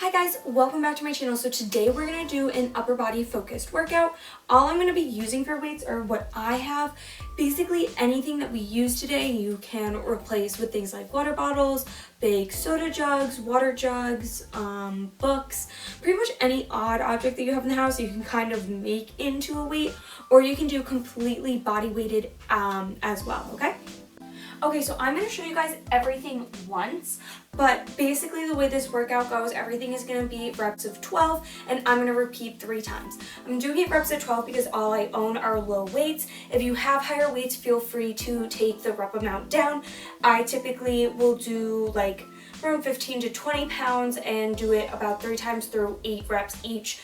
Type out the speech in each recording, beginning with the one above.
Hi guys, welcome back to my channel. So today we're going to do an upper body focused workout. All I'm going to be using for weights are what I have. Basically anything that we use today you can replace with things like water bottles, big soda jugs, water jugs, books, pretty much any odd object that you have in the house you can kind of make into a weight, or you can do completely body weighted as well, okay? Okay, so I'm going to show you guys everything once, but basically the way this workout goes, everything is going to be reps of 12, and I'm going to repeat 3 times. I'm doing it reps of 12 because all I own are low weights. If you have higher weights, feel free to take the rep amount down. I typically will do like around 15 to 20 pounds and do it about 3 times through 8 reps each.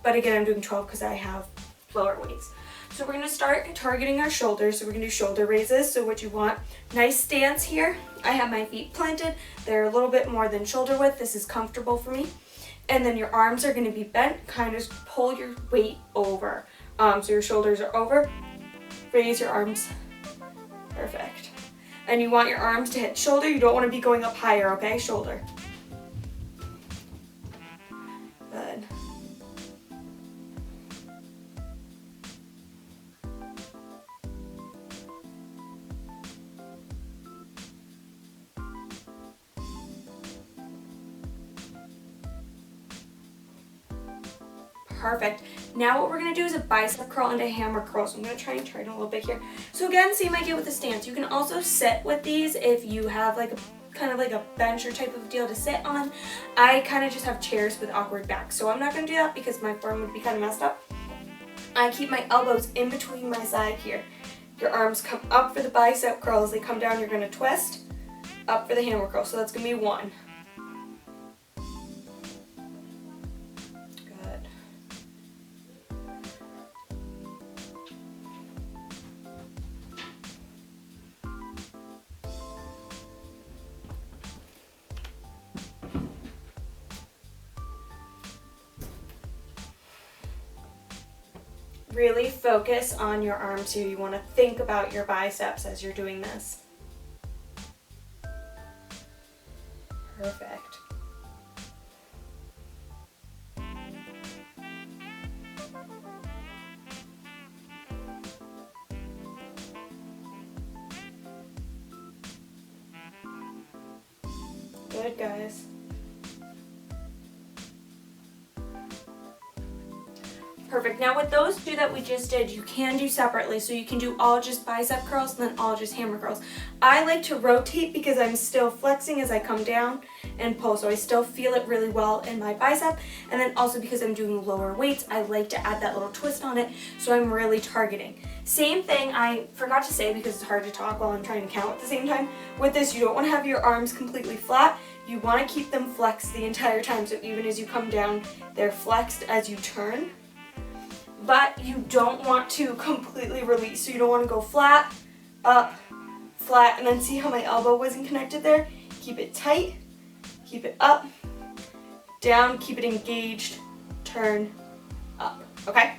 But again, I'm doing 12 because I have lower weights. So we're going to start targeting our shoulders. So we're going to do shoulder raises. So what you want, nice stance here. I have my feet planted. They're a little bit more than shoulder width. This is comfortable for me. And then your arms are going to be bent. Kind of pull your weight over. So your shoulders are over. Raise your arms. Perfect. And you want your arms to hit shoulder. You don't want to be going up higher, okay? Shoulder. Good. Perfect. Now what we're going to do is a bicep curl and a hammer curl. So I'm going to try and turn a little bit here. So again, same idea with the stance. You can also sit with these if you have like a kind of like a bench or type of deal to sit on. I kind of just have chairs with awkward backs. So I'm not going to do that because my form would be kind of messed up. I keep my elbows in between my side here. Your arms come up for the bicep curl. As they come down, you're going to twist. Up for the hammer curl. So that's going to be 1. Really focus on your arms here. You want to think about your biceps as you're doing this. Perfect. Good, guys. Perfect. Now with those 2 that we just did, you can do separately. So you can do all just bicep curls and then all just hammer curls. I like to rotate because I'm still flexing as I come down and pull. So I still feel it really well in my bicep. And then also because I'm doing lower weights, I like to add that little twist on it. So I'm really targeting. Same thing I forgot to say because it's hard to talk while I'm trying to count at the same time. With this, you don't want to have your arms completely flat. You want to keep them flexed the entire time. So even as you come down, they're flexed as you turn. But you don't want to completely release. So you don't want to go flat, up, flat, and then see how my elbow wasn't connected there? Keep it tight, keep it up, down, keep it engaged, turn, up, okay?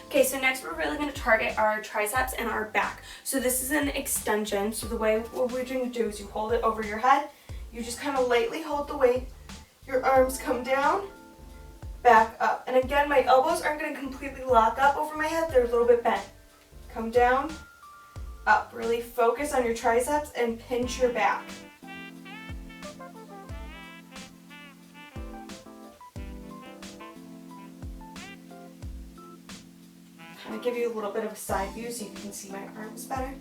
Okay, so next we're really going to target our triceps and our back. So this is an extension. So the way what we're going to do is you hold it over your head. You just kind of lightly hold the weight. Your arms come down, back up. And again, my elbows aren't going to completely lock up over my head. They're a little bit bent. Come down, up. Really focus on your triceps and pinch your back. Kind of give you a little bit of a side view so you can see my arms better.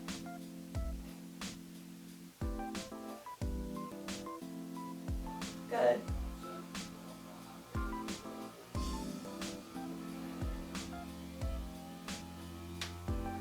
Good.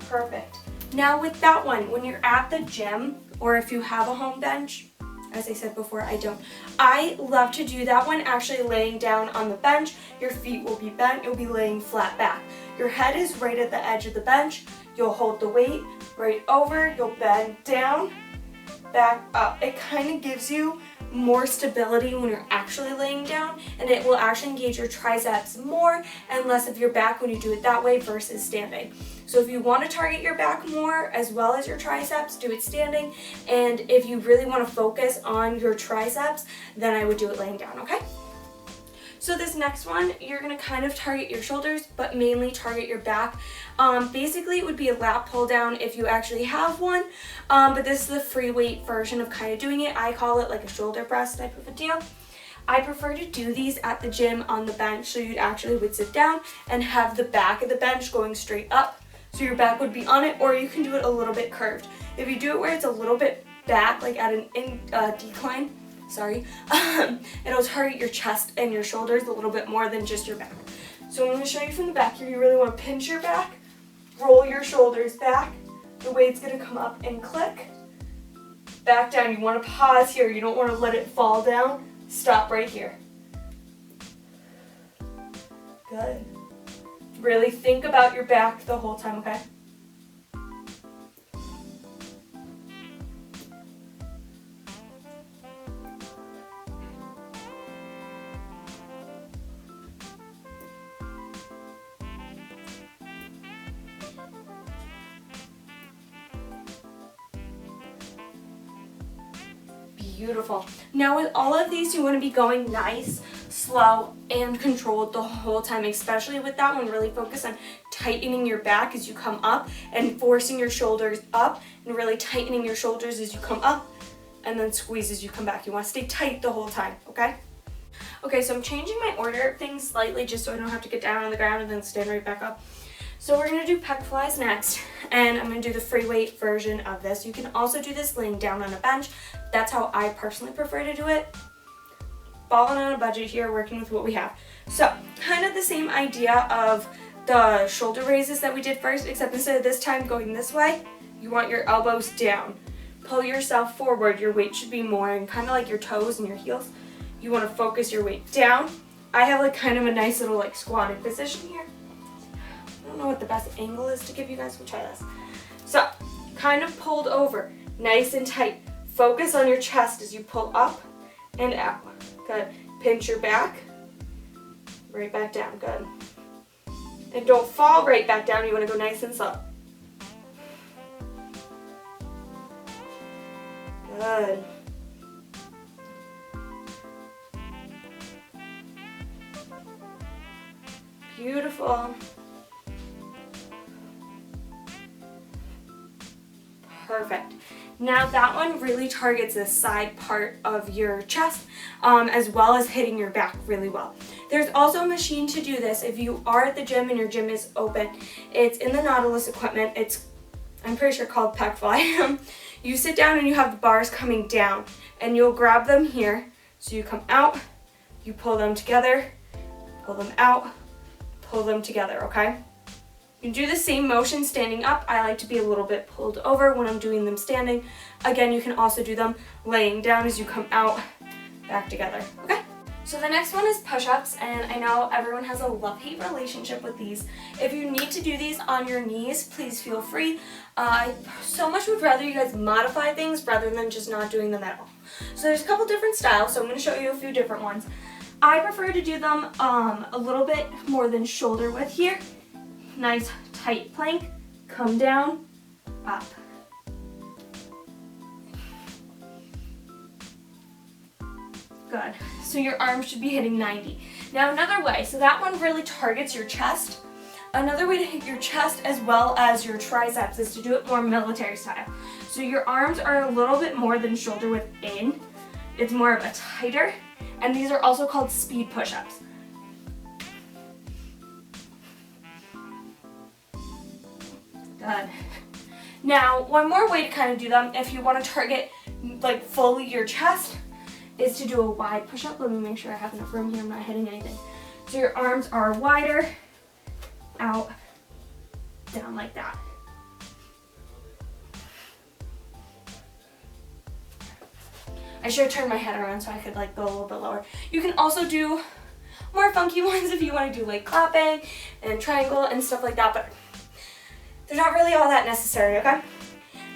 Perfect. Now with that one, when you're at the gym or if you have a home bench, as I said before, I don't. I love to do that one actually laying down on the bench. Your feet will be bent. You'll be laying flat back. Your head is right at the edge of the bench. You'll hold the weight right over. You'll bend down, back up. It kind of gives you more stability when you're actually laying down, and it will actually engage your triceps more and less of your back when you do it that way versus standing. So if you want to target your back more as well as your triceps, do it standing. And if you really want to focus on your triceps, then I would do it laying down, okay? So this next one, you're going to kind of target your shoulders, but mainly target your back. Basically, it would be a lat pull down if you actually have one, but this is the free weight version of kind of doing it. I call it like a shoulder press type of a deal. I prefer to do these at the gym on the bench, so you actually would sit down and have the back of the bench going straight up, so your back would be on it, or you can do it a little bit curved. If you do it where it's a little bit back, like at an decline, it'll target your chest and your shoulders a little bit more than just your back. So I'm going to show you from the back here. You really want to pinch your back, roll your shoulders back. The weight's going to come up and click. Back down. You want to pause here. You don't want to let it fall down. Stop right here. Good. Really think about your back the whole time, okay? Beautiful. Now with all of these, you want to be going nice, slow, and controlled the whole time, especially with that one. Really focus on tightening your back as you come up and forcing your shoulders up and really tightening your shoulders as you come up and then squeeze as you come back. You want to stay tight the whole time, okay? Okay, so I'm changing my order of things slightly just so I don't have to get down on the ground and then stand right back up. So we're going to do pec flies next, and I'm going to do the free weight version of this. You can also do this laying down on a bench. That's how I personally prefer to do it. Balling on a budget here, working with what we have. So kind of the same idea of the shoulder raises that we did first, except instead of this time going this way, you want your elbows down. Pull yourself forward. Your weight should be more in kind of like your toes and your heels. You want to focus your weight down. I have like kind of a nice little like squatted position here. I don't know what the best angle is to give you guys. We'll try this. So, kind of pulled over, nice and tight. Focus on your chest as you pull up and out. Good. Pinch your back, right back down. Good. And don't fall right back down. You want to go nice and slow. Good. Beautiful. Perfect. Now that one really targets the side part of your chest as well as hitting your back really well. There's also a machine to do this if you are at the gym and your gym is open. It's in the Nautilus equipment. It's, I'm pretty sure, called pec fly. You sit down and you have the bars coming down and you'll grab them here. So you come out, you pull them together, pull them out, pull them together, okay? You can do the same motion standing up. I like to be a little bit pulled over when I'm doing them standing. Again, you can also do them laying down as you come out, back together, okay? So the next one is push-ups, and I know everyone has a love-hate relationship with these. If you need to do these on your knees, please feel free. I so much would rather you guys modify things rather than just not doing them at all. So there's a couple different styles, so I'm going to show you a few different ones. I prefer to do them a little bit more than shoulder width here. Nice tight plank, come down, up. Good. So your arms should be hitting 90. Now another way, so that one really targets your chest. Another way to hit your chest as well as your triceps is to do it more military style. So your arms are a little bit more than shoulder width in. It's more of a tighter, and these are also called speed push-ups. Good. Now, one more way to kind of do them, if you want to target like fully your chest, is to do a wide push-up. Let me make sure I have enough room here. I'm not hitting anything. So your arms are wider, out, down like that. I should have turned my head around so I could like go a little bit lower. You can also do more funky ones if you want to do like clapping and triangle and stuff like that, but they're not really all that necessary, okay?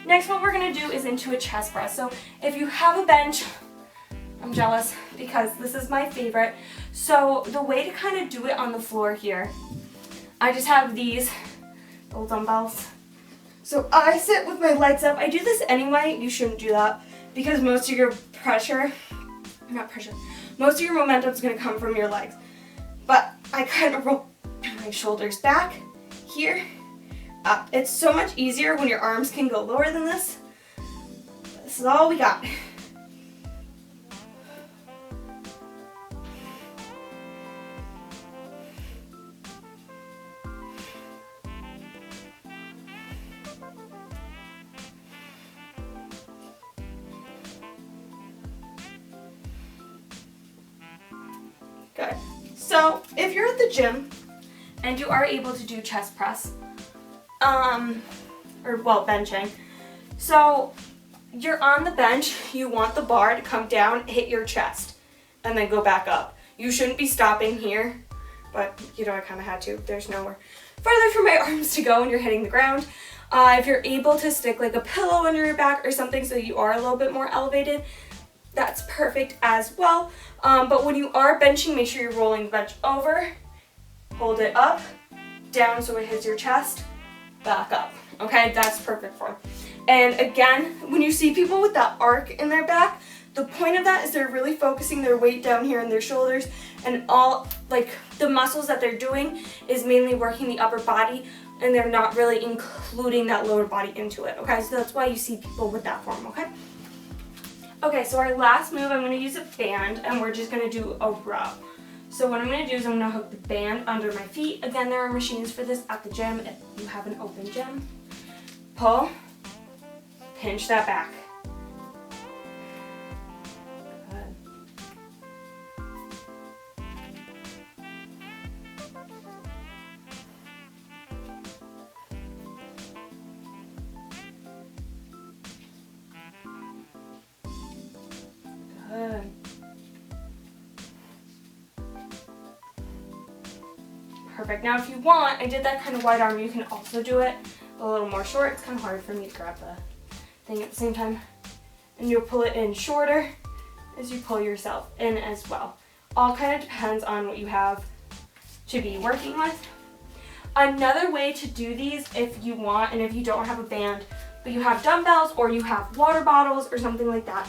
Next, what we're gonna do is into a chest press. So if you have a bench, I'm jealous because this is my favorite. So the way to kind of do it on the floor here, I just have these little dumbbells. So I sit with my legs up. I do this anyway. You shouldn't do that because most of your most of your momentum is going to come from your legs. But I kind of roll my shoulders back here, up. It's so much easier when your arms can go lower than this. This is all we got. Good. So if you're at the gym and you are able to do chest press, benching. So you're on the bench, you want the bar to come down, hit your chest, and then go back up. You shouldn't be stopping here, but I kind of had to. There's nowhere further for my arms to go when you're hitting the ground. If you're able to stick like a pillow under your back or something so you are a little bit more elevated, that's perfect as well. But when you are benching, make sure you're rolling the bench over, hold it up, down so it hits your chest, back up. Okay, that's perfect for it. And again, when you see people with that arc in their back, the point of that is they're really focusing their weight down here in their shoulders, and all like the muscles that they're doing is mainly working the upper body, and they're not really including that lower body into it. Okay, so that's why you see people with that form. Okay, so our last move, I'm going to use a band, and we're just going to do a row. So what I'm going to do is I'm going to hook the band under my feet. Again, there are machines for this at the gym if you have an open gym. Pull, pinch that back. Good. Good. Perfect. Now if you want, I did that kind of wide arm, you can also do it a little more short. It's kind of hard for me to grab the thing at the same time. And you'll pull it in shorter as you pull yourself in as well. All kind of depends on what you have to be working with. Another way to do these, if you want, and if you don't have a band, but you have dumbbells or you have water bottles or something like that,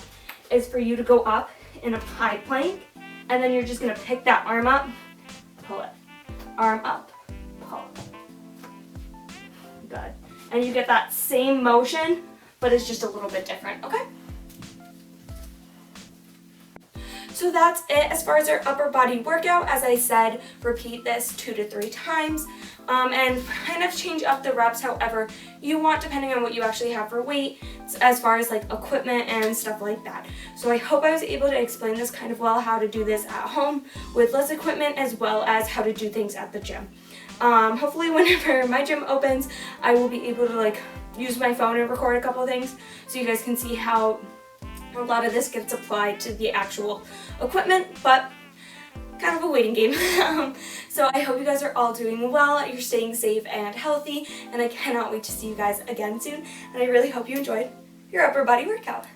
is for you to go up in a high plank, and then you're just going to pick that arm up, pull it. Arm up, pull. Good. And you get that same motion, but it's just a little bit different, okay? So that's it as far as our upper body workout. As I said, repeat this 2 to 3 times and kind of change up the reps however you want depending on what you actually have for weight as far as like equipment and stuff like that. So I hope I was able to explain this kind of well, how to do this at home with less equipment as well as how to do things at the gym. Hopefully whenever my gym opens, I will be able to like use my phone and record a couple of things so you guys can see how a lot of this gets applied to the actual equipment, but kind of a waiting game. So I hope you guys are all doing well, you're staying safe and healthy, and I cannot wait to see you guys again soon, and I really hope you enjoyed your upper body workout.